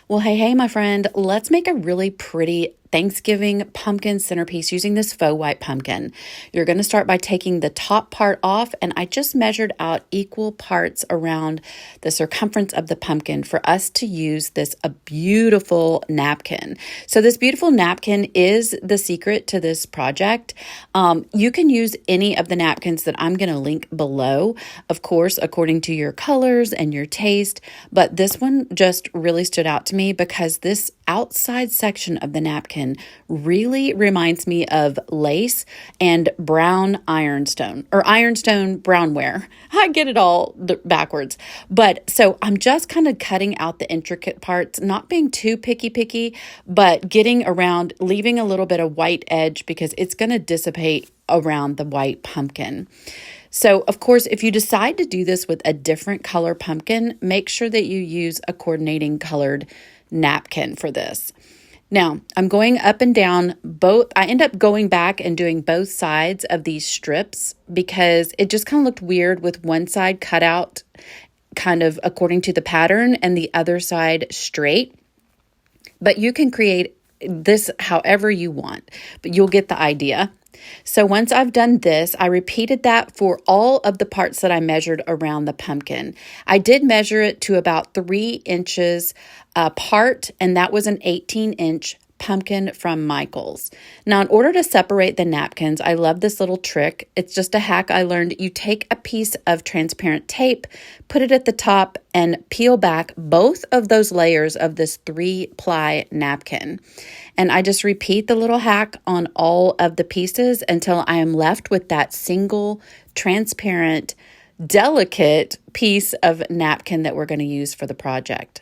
Well, hey, my friend, let's make a really pretty Thanksgiving pumpkin centerpiece using this faux white pumpkin. You're going to start by taking the top part off, and I just measured out equal parts around the circumference of the pumpkin for us to use a beautiful napkin. So this beautiful napkin is the secret to this project. You can use any of the napkins that I'm going to link below, of course, according to your colors and your taste, but this one just really stood out to me because this outside section of the napkin really reminds me of lace and brown ironstone or ironstone brownware. I get it all backwards. But so I'm just kind of cutting out the intricate parts, not being too picky, but getting around, leaving a little bit of white edge because it's going to dissipate around the white pumpkin. So, of course, if you decide to do this with a different color pumpkin, make sure that you use a coordinating colored napkin for this. Now, I'm going up and down both. I end up going back and doing both sides of these strips because it just kind of looked weird with one side cut out kind of according to the pattern and the other side straight. But you can create this however you want, but you'll get the idea. So once I've done this, I repeated that for all of the parts that I measured around the pumpkin. I did measure it to about 3 inches apart, and that was an 18-inch pumpkin from Michael's. Now, in order to separate the napkins, I love this little trick. It's just a hack I learned. You take a piece of transparent tape, put it at the top, and peel back both of those layers of this 3-ply napkin. And I just repeat the little hack on all of the pieces until I am left with that single transparent, delicate piece of napkin that we're going to use for the project.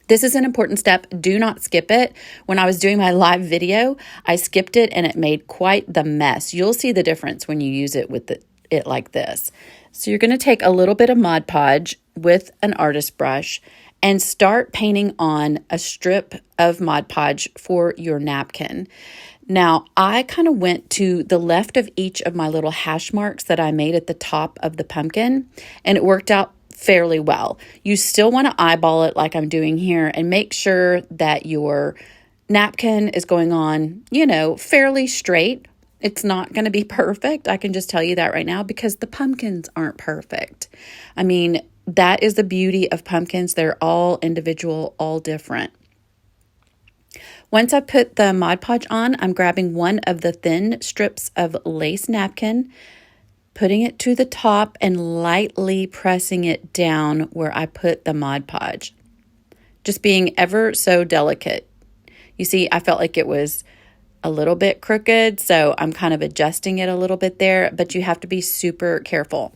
This is an important step. Do not skip it. When I was doing my live video, I skipped it and it made quite the mess. You'll see the difference when you use it with it like this. So you're going to take a little bit of Mod Podge with an artist brush and start painting on a strip of Mod Podge for your napkin. Now, I kind of went to the left of each of my little hash marks that I made at the top of the pumpkin, and it worked out fairly well. You still want to eyeball it like I'm doing here and make sure that your napkin is going on, fairly straight. It's not going to be perfect. I can just tell you that right now because the pumpkins aren't perfect. I mean, that is the beauty of pumpkins. They're all individual, all different. Once I put the Mod Podge on, I'm grabbing one of the thin strips of lace napkin, putting it to the top and lightly pressing it down where I put the Mod Podge. Just being ever so delicate. You see, I felt like it was a little bit crooked, so I'm kind of adjusting it a little bit there, but you have to be super careful.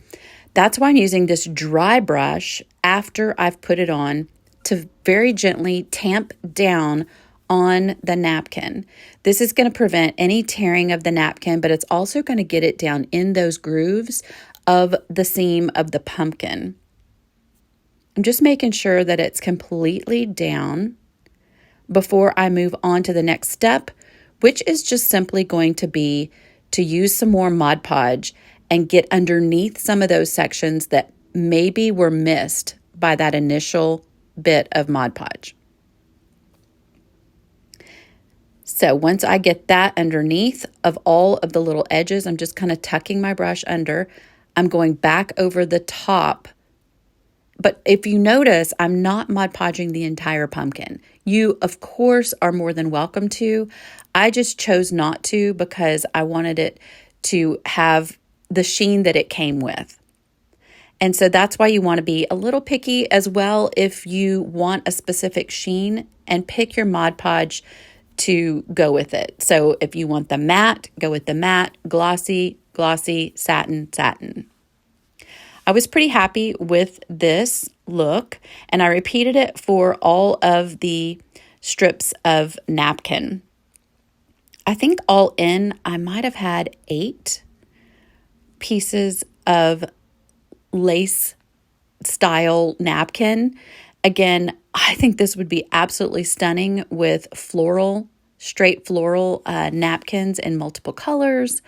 That's why I'm using this dry brush after I've put it on to very gently tamp down on the napkin. This is going to prevent any tearing of the napkin, but it's also going to get it down in those grooves of the seam of the pumpkin. I'm just making sure that it's completely down before I move on to the next step, which is just simply going to be to use some more Mod Podge and get underneath some of those sections that maybe were missed by that initial bit of Mod Podge. So once I get that underneath of all of the little edges, I'm just kind of tucking my brush under. I'm going back over the top. But if you notice, I'm not Mod Podging the entire pumpkin. You, of course, are more than welcome to. I just chose not to because I wanted it to have the sheen that it came with. And so that's why you want to be a little picky as well if you want a specific sheen, and pick your Mod Podge to go with it. So if you want the matte, go with the matte, glossy, satin. I was pretty happy with this look, and I repeated it for all of the strips of napkin. I think all in, I might have had 8 pieces of lace style napkin. Again, I think this would be absolutely stunning with straight floral napkins in multiple colors.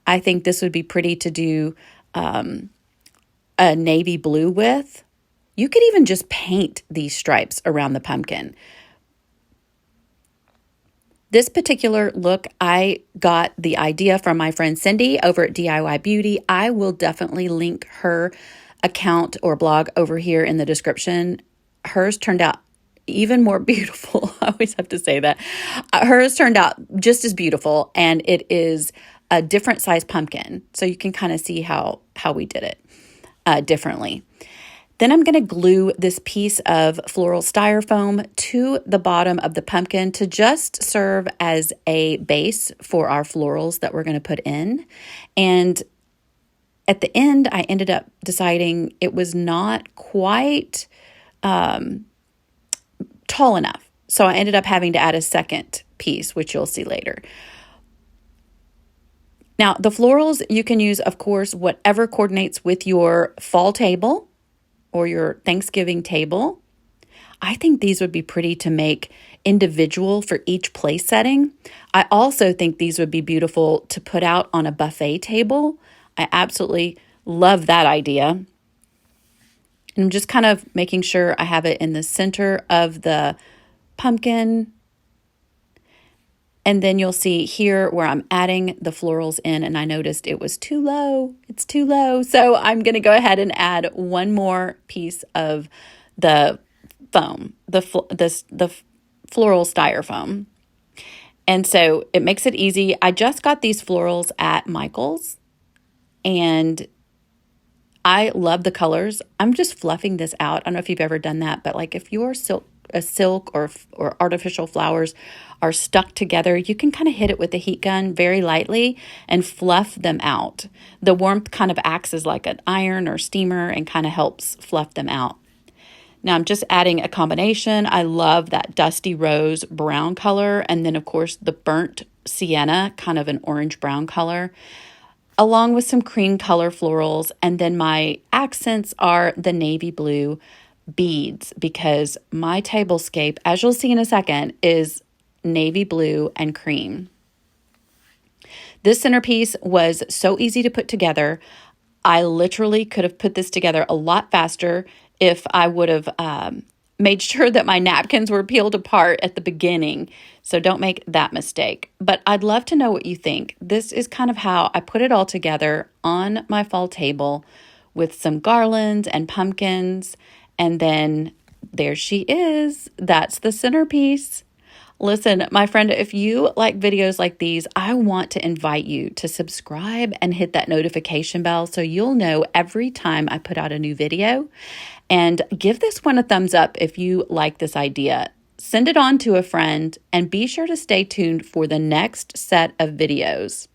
I think this would be pretty to do a navy blue with. You could even just paint these stripes around the pumpkin. This particular look, I got the idea from my friend Cindy over at DIY Beauty. I will definitely link her account or blog over here in the description. Hers turned out even more beautiful. I always have to say that. Hers turned out just as beautiful, and it is a different size pumpkin. So you can kind of see how we did it differently. Then I'm going to glue this piece of floral styrofoam to the bottom of the pumpkin to just serve as a base for our florals that we're going to put in. And at the end, I ended up deciding it was not quite tall enough. So I ended up having to add a second piece, which you'll see later. Now, the florals, you can use, of course, whatever coordinates with your fall table or your Thanksgiving table. I think these would be pretty to make individual for each place setting. I also think these would be beautiful to put out on a buffet table. I absolutely love that idea. And I'm just kind of making sure I have it in the center of the pumpkin. And then you'll see here where I'm adding the florals in, and I noticed it was too low. It's too low. So I'm going to go ahead and add one more piece of the foam, the floral styrofoam. And so it makes it easy. I just got these florals at Michael's, and I love the colors. I'm just fluffing this out. I don't know if you've ever done that, but like if your silk or artificial flowers are stuck together, you can kind of hit it with a heat gun very lightly and fluff them out. The warmth kind of acts as like an iron or steamer and kind of helps fluff them out. Now I'm just adding a combination. I love that dusty rose brown color, and then of course the burnt sienna, kind of an orange brown color, along with some cream color florals. And then my accents are the navy blue beads, because my tablescape, as you'll see in a second, is navy blue and cream. This centerpiece was so easy to put together. I literally could have put this together a lot faster if I would have made sure that my napkins were peeled apart at the beginning. So don't make that mistake. But I'd love to know what you think. This is kind of how I put it all together on my fall table with some garlands and pumpkins. And then there she is. That's the centerpiece. Listen, my friend, if you like videos like these, I want to invite you to subscribe and hit that notification bell so you'll know every time I put out a new video. And give this one a thumbs up if you like this idea. Send it on to a friend, and be sure to stay tuned for the next set of videos.